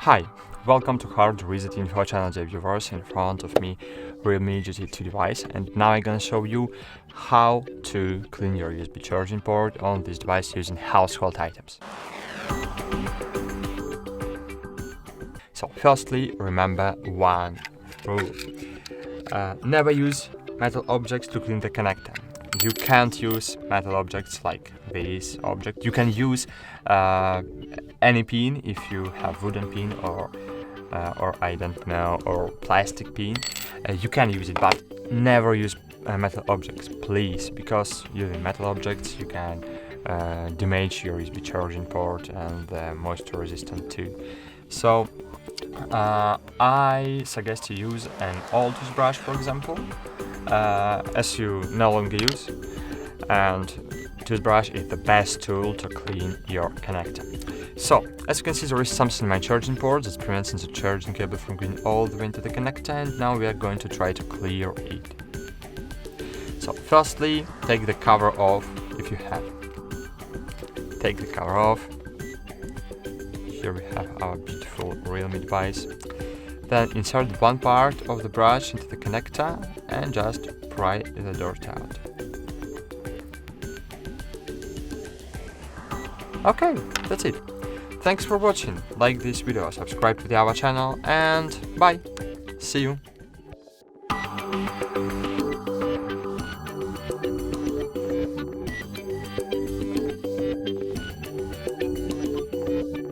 Hi, welcome to HardReset.Info channel, dear viewers. In front of me, Realme GT2 device, and now I'm gonna show you how to clean your USB charging port on this device using household items. So firstly, remember one rule. Never use metal objects to clean the connector. You can't use metal objects like this object. You can use any pin if you have wooden pin or I don't know, or plastic pin. You can use it, but never use metal objects, please, because using metal objects you can damage your USB charging port and moisture resistant too. So I suggest to use an old toothbrush, for example, as you no longer use, and toothbrush is the best tool to clean your connector. So, as you can see, there is something in my charging port that prevents the charging cable from going all the way into the connector, and now we are going to try to clear it. So, firstly, take the cover off if you have. Take the cover off. Here we have our beautiful Realme device. Then insert one part of the brush into the connector and just pry the dirt out. Okay, that's it. Thanks for watching. Like this video, subscribe to our channel, and bye. See you.